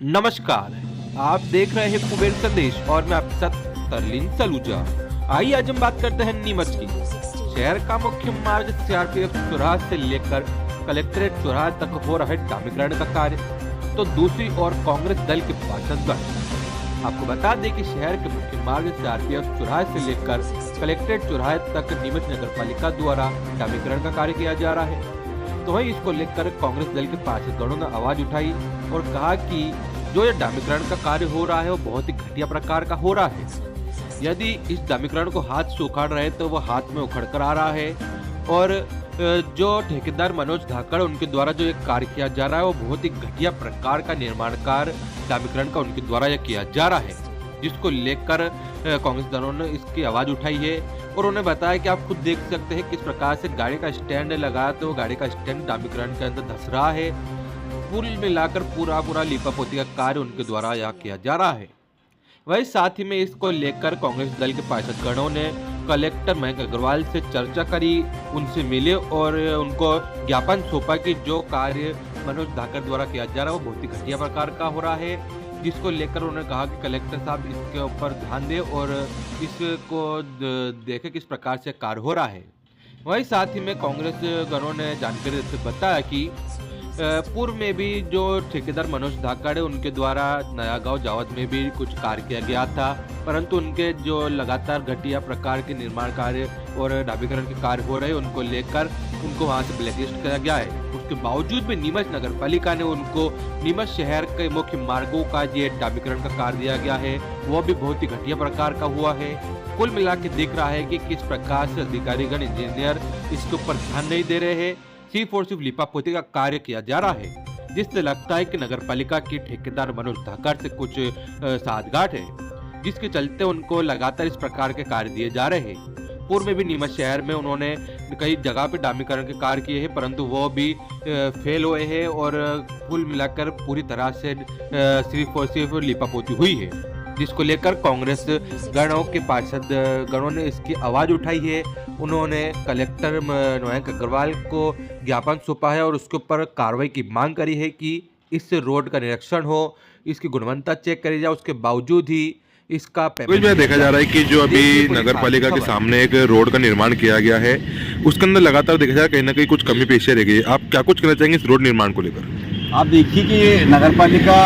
नमस्कार, आप देख रहे हैं कुबेर संदेश और मैं आपके साथ तरलीन सलूजा। आइए आज हम बात करते हैं नीमच की। शहर का मुख्य मार्ग सीआरपीएफ चौराहे से लेकर कलेक्ट्रेट चौराहे तक हो रहा है डामरीकरण का कार्य, तो दूसरी ओर कांग्रेस दल के पार्षदगण। आपको बता दें कि शहर के मुख्य मार्ग सीआरपीएफ चौराहे से लेकर कलेक्ट्रेट चौराहे तक नीमच नगर पालिका द्वारा डामरीकरण का कार्य किया जा रहा है। तो वही इसको लेकर कांग्रेस दल के पार्षदगणों ने आवाज उठाई और कहा कि जो ये डामरीकरण का कार्य हो रहा है वो बहुत ही घटिया प्रकार का हो रहा है। यदि इस डामरीकरण को हाथ से उखाड़ रहे तो वो हाथ में उखड़ कर आ रहा है, और जो ठेकेदार मनोज धाकड़ उनके द्वारा जो ये कार्य किया जा रहा है वो बहुत ही घटिया प्रकार का निर्माण कार्य डामरीकरण का उनके द्वारा यह किया जा रहा है, जिसको लेकर कांग्रेस दलों ने इसकी आवाज उठाई है। और उन्होंने बताया कि आप खुद देख सकते हैं किस प्रकार से गाड़ी का स्टैंड लगा तो गाड़ी का स्टैंड डामरीकरण के अंदर धंस रहा है। कुल मिलाकर पूरा लीपापोती का कार्य उनके द्वारा यहाँ किया जा रहा है। वही साथ ही में इसको लेकर कांग्रेस दल के पार्षदगणों ने कलेक्टर मयंक अग्रवाल से चर्चा करी, उनसे मिले और उनको ज्ञापन सौंपा कि जो कार्य मनोज धाकड़ द्वारा किया जा रहा है वो बहुत ही घटिया प्रकार का हो रहा है, जिसको लेकर उन्होंने कहा कि कलेक्टर साहब इसके ऊपर ध्यान दें और इसको देखें किस प्रकार से कार्य हो रहा है। वही साथ ही में कांग्रेस गणों ने जानकारी देते बताया कि पूर्व में भी जो ठेकेदार मनोज धाकड़ है उनके द्वारा नया गांव जावद में भी कुछ कार्य किया गया था, परंतु उनके जो लगातार घटिया प्रकार के निर्माण कार्य और डामरीकरण के कार्य हो रहे हैं उनको लेकर उनको वहां से ब्लैकलिस्ट किया गया है। उसके बावजूद भी नीमच नगर पालिका ने उनको नीमच शहर के मुख्य मार्गों का ये डामरीकरण का कार्य दिया गया है, वो भी बहुत ही घटिया प्रकार का हुआ है। कुल मिला के दिख रहा है कि किस प्रकार से अधिकारीगण इंजीनियर इसके ऊपर ध्यान नहीं दे रहे हैं, सिर्फ और सिर्फ लिपापोती का कार्य किया जा रहा है, जिससे लगता है कि नगर पालिका की ठेकेदार मनोज धाकड़ से कुछ साठगांठ है, जिसके चलते उनको लगातार इस प्रकार के कार्य दिए जा रहे हैं। पूर्व में भी नीमच शहर में उन्होंने कई जगह पे डामरीकरण के कार्य किए हैं, परंतु वो भी फेल हुए हैं और कुल मिलाकर पूरी तरह से सिर्फ और सिर्फ लिपापोती हुई है, जिसको लेकर कांग्रेस गणों के पार्षद गणों ने इसकी आवाज उठाई है। उन्होंने कलेक्टर मयंक अग्रवाल को ज्ञापन सौंपा है और उसके ऊपर कार्रवाई की मांग करी है कि इस रोड का निरीक्षण हो, इसकी गुणवत्ता चेक करी जाए, उसके बावजूद ही इसका कुछ में देखा जा रहा है कि जो अभी नगर पालिका के सामने एक रोड का निर्माण किया गया है उसके अंदर लगातार देखा जा रहा है कहीं ना कहीं कुछ कमी पेशी रह गई। आप क्या कुछ कहना चाहेंगे इस रोड निर्माण को लेकर? आप देखिए कि नगर पालिका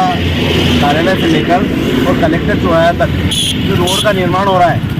कार्यालय से लेकर और कलेक्टर चौराहे तक जो रोड का निर्माण हो रहा है,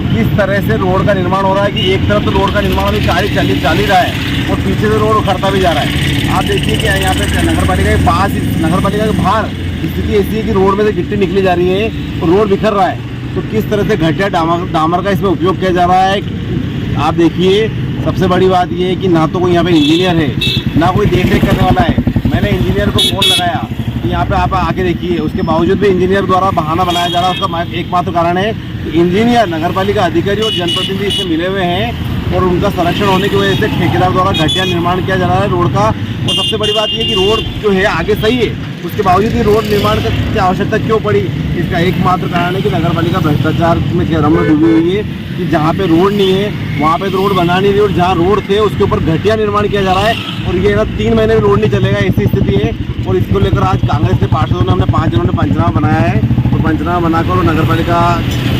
किस तरह से रोड का निर्माण हो रहा है कि एक तरफ तो रोड का निर्माण अभी चल ही रहा है और पीछे से रोड उखड़ता भी जा रहा है। आप देखिए कि यहाँ पे नगर पालिका के पास, नगर पालिका के बाहर स्थिति ऐसी है कि रोड में से गिट्टी निकली जा रही है और रोड बिखर रहा है। तो किस तरह से घटिया डामर का इसमें उपयोग किया जा रहा है। आप देखिए, सबसे बड़ी बात ये है कि ना तो कोई यहाँ पे इंजीनियर है, ना कोई देख रेख करने वाला है। मैंने इंजीनियर को फोन लगाया कि यहाँ पे आप आके देखिए, उसके बावजूद भी इंजीनियर द्वारा बहाना बनाया जा रहा है। उसका एकमात्र कारण है कि इंजीनियर, नगर पालिका अधिकारी और जनप्रतिनिधि इससे मिले हुए हैं और उनका संरक्षण होने की वजह से ठेकेदार द्वारा घटिया निर्माण किया जा रहा है रोड का। और सबसे बड़ी बात यह कि रोड जो है आगे सही है, उसके बावजूद ही रोड निर्माण की आवश्यकता क्यों पड़ी, इसका एकमात्र कारण है कि नगर पालिका भ्रष्टाचार में चरम में डूबी हुई है कि जहाँ पे रोड नहीं है वहाँ पे तो रोड बना नहीं रही और जहाँ रोड थे उसके ऊपर घटिया निर्माण किया जा रहा है। और ये ना 3 महीने में रोड नहीं चलेगा, ऐसी स्थिति है। और इसको लेकर आज कांग्रेस के पार्षदों ने, हमने 5 जनों ने पंचनामा बनाया है और पंचनामा बनाकर नगर पालिका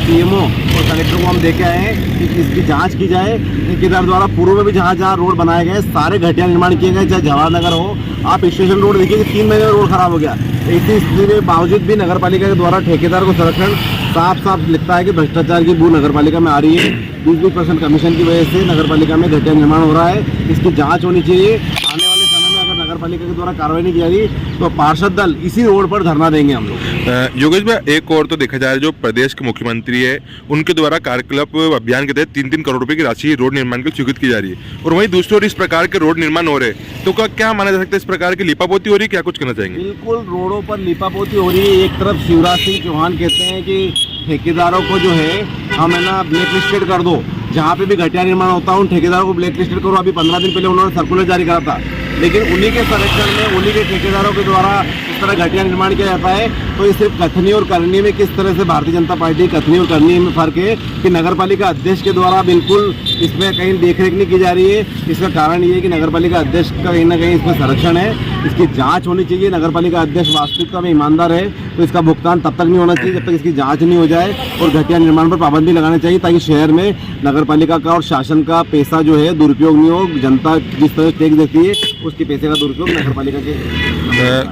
सीएमओ और कलेक्टर को हम देके आए हैं कि इसकी जांच की जाए। ठेकेदार द्वारा पूर्व में भी जहाँ रोड बनाए गए सारे घटिया निर्माण किए गए, चाहे जवाहरनगर हो। आप स्टेशन रोड देखिए कि 3 महीने में रोड खराब हो गया। ऐसी स्थिति में बावजूद भी नगर पालिका के द्वारा ठेकेदार को संरक्षण साफ लिखता है कि भ्रष्टाचार की बू नगर पालिका में आ रही है। 20% कमीशन की वजह से नगर पालिका में घटिया निर्माण हो रहा है, इसकी जाँच होनी चाहिए। आने वाले समय में अगर नगर पालिका के द्वारा कार्रवाई नहीं की जा रही तो पार्षद दल इसी रोड पर धरना देंगे हम लोग। योगेश भाई, एक और तो देखा जाए जो प्रदेश के मुख्यमंत्री है उनके द्वारा कार्यकलाप अभियान के तहत 3-3 करोड़ रुपए की राशि रोड निर्माण के लिए स्वीकृत की जा रही है, और वहीं दूसरी ओर इस प्रकार के रोड निर्माण हो रहे हैं, तो क्या माना जा सकता है इस प्रकार की लिपापोती हो रही है? क्या कुछ कहना चाहेंगे? बिल्कुल, रोडों पर लिपापोती हो रही है। एक तरफ शिवराज सिंह चौहान कहते हैं कि ठेकेदारों को जो है हम है ना ब्लैक लिस्टेड कर दो, जहाँ पे भी घटिया निर्माण होता है उन ठेकेदारों को ब्लैक लिस्टेड करो। अभी 15 दिन पहले उन्होंने सर्कुलर जारी करा था, लेकिन उन्हीं के संरक्षण में, उन्हीं के ठेकेदारों के द्वारा इस तरह घटिया निर्माण किया जाता है। तो ये सिर्फ कथनी और करनी में किस तरह से भारतीय जनता पार्टी, कथनी और करनी में फर्क है कि नगर पालिका अध्यक्ष के द्वारा बिल्कुल इसमें कहीं देखरेख नहीं की जा रही है। इसका कारण ये है कि नगर पालिका अध्यक्ष का कहीं ना कहीं इसमें संरक्षण है। इसकी जांच होनी चाहिए। नगर पालिका अध्यक्ष वास्तविकता में ईमानदार है तो इसका भुगतान तब तक नहीं होना चाहिए जब तक इसकी जांच नहीं हो जाए, और घटिया निर्माण पर पाबंदी लगानी चाहिए ताकि शहर में नगर पालिका का और शासन का पैसा जो है दुरुपयोग नहीं हो। जनता जिस तरह टैक्स देती है उसके पैसे का दुरुपयोग नगर पालिका के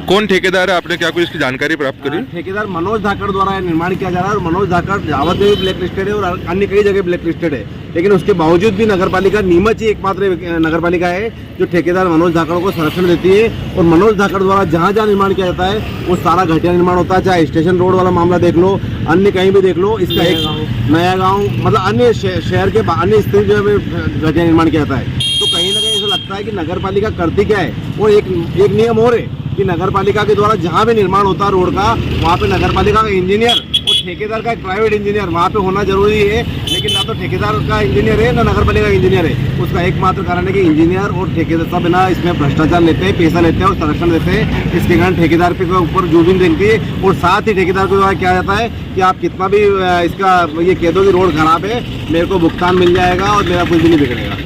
कौन ठेकेदार है, आपने क्या कुछ इसकी जानकारी प्राप्त करी? ठेकेदार मनोज धाकड़ द्वारा निर्माण किया जा रहा है, और मनोज धाकड़ जावत में भी ब्लैक लिस्टेड है और अन्य कई जगह ब्लैक लिस्टेड है, लेकिन उसके बावजूद भी नगर पालिका नीमच ही एकमात्र नगर पालिका है जो ठेकेदार मनोज धाकड़ को संरक्षण देती है। और मनोज धाकड़ द्वारा जहाँ जहाँ निर्माण किया जाता है वो सारा घटिया निर्माण होता है, चाहे स्टेशन रोड वाला मामला देख लो, अन्य कहीं भी देख लो। इसका एक नया गाँव मतलब अन्य शहर के अन्य स्थिति जो है घटिया निर्माण किया जाता है। तो कहीं ना कहीं ऐसा लगता है कि नगर पालिका करती क्या है, वो एक नियम और है कि नगर पालिका के द्वारा जहाँ भी निर्माण होता है रोड का, वहाँ पे नगर पालिका का इंजीनियर और ठेकेदार का एक प्राइवेट इंजीनियर वहाँ पे होना जरूरी है, लेकिन ना तो ठेकेदार का इंजीनियर है ना नगर पालिका का इंजीनियर है। उसका एकमात्र कारण है कि इंजीनियर और ठेकेदार सब ना इसमें भ्रष्टाचार लेते हैं, पैसा लेते हैं और संरक्षण देते हैं। इसके कारण ठेकेदार के ऊपर जूबिंग देखती है, और साथ ही ठेकेदार के द्वारा क्या जाता है कि आप कितना भी इसका ये कह दो कि रोड खराब है, मेरे को भुगतान मिल जाएगा और मेरा कुछ भी नहीं बिगड़ेगा।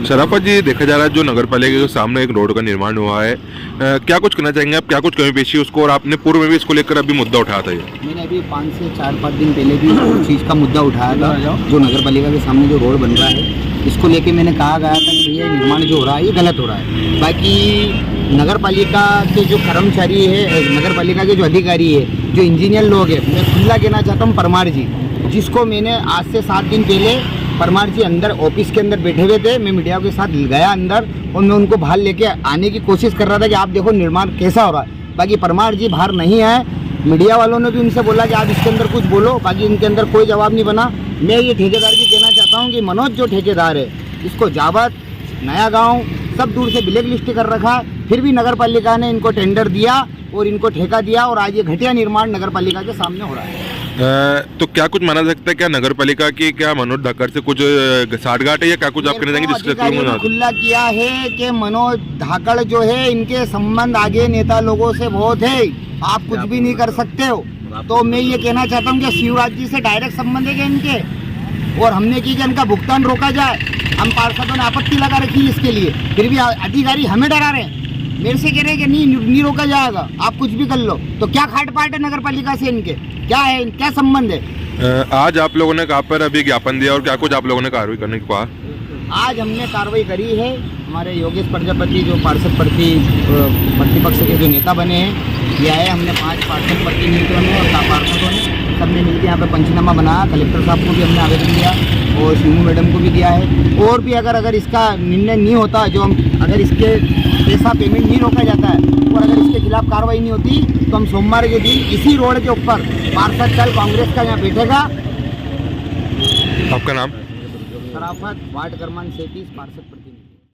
शराफत जी, देखा जा रहा है जो नगर पालिका के सामने एक रोड का निर्माण हुआ है, क्या कुछ कहना चाहेंगे आप, क्या कुछ कमी पेशी उसको, और आपने पूर्व में भी इसको लेकर अभी मुद्दा उठाया था? मैंने अभी 5 से 4-5 दिन पहले भी उस चीज़ का मुद्दा उठाया था। जो नगर पालिका के सामने जो रोड बन रहा है इसको लेके मैंने कहा गया था कि ये निर्माण जो हो रहा है ये गलत हो रहा है। बाकी नगर पालिका के जो कर्मचारी है, नगर पालिका के जो अधिकारी है, जो इंजीनियर लोग हैं, मैं खुला कहना चाहता हूँ परमार जी, जिसको मैंने आज से 7 दिन पहले परमार जी अंदर ऑफिस के अंदर बैठे हुए थे, मैं मीडिया के साथ गया अंदर और मैं उनको बाहर लेके आने की कोशिश कर रहा था कि आप देखो निर्माण कैसा हो रहा है। बाकी परमार जी बाहर नहीं आए, मीडिया वालों ने भी उनसे बोला कि आप इसके अंदर कुछ बोलो, बाकी इनके अंदर कोई जवाब नहीं बना। मैं ये ठेकेदार की कहना चाहता हूँ कि मनोज जो ठेकेदार है इसको जावत, नया गाँव सब दूर से ब्लैक लिस्ट कर रखा, फिर भी नगर पालिका ने इनको टेंडर दिया और इनको ठेका दिया, और आज ये घटिया निर्माण नगर पालिका के सामने हो रहा है। तो क्या कुछ माना सकता है, क्या नगर पालिका की क्या मनोज धाकड़ से कुछ साठगांठ है या क्या कुछ आप कहना चाहेंगे जिससे खुला किया है कि मनोज धाकड़ जो है इनके संबंध आगे नेता लोगों से बहुत है, आप कुछ भी नहीं कर सकते हो। तो मैं ये कहना चाहता हूँ कि शिवराज जी से डायरेक्ट संबंध है इनके, और हमने की कि इनका भुगतान रोका जाए। हम पार्षदों ने आपत्ति लगा रखी है इसके लिए, फिर भी अधिकारी हमें डरा रहे हैं, मेरे से कह रहे हैं कि नहीं रोका जाएगा, आप कुछ भी कर लो। तो क्या खाट पाट है नगर पालिका से इनके, क्या है, क्या संबंध है? आज आप लोगों ने कहाँ पर अभी ज्ञापन दिया और क्या कुछ आप लोगों ने कार्रवाई करने की कहा? आज हमने कार्रवाई करी है, हमारे योगेश प्रजापति जो पार्षद प्रतिपक्ष के जो नेता बने हैं, ये आए, हमने 5 पार्षद प्रतिनिधियों ने और पार्षदों ने सबने मिलकर यहाँ पे पंचनामा बनाया। कलेक्टर साहब को भी हमने आवेदन दिया और सीमू मैडम को भी दिया है। और भी अगर इसका निर्णय नहीं होता, जो हम अगर इसके पैसा पेमेंट नहीं रोका जाता है और अगर इसके खिलाफ कार्रवाई नहीं होती तो हम सोमवार के दिन इसी रोड के ऊपर पार्षद दल कांग्रेस का यहाँ बैठेगा। आपका नाम? शराफत, वार्ड क्रमांक 37, पार्षद।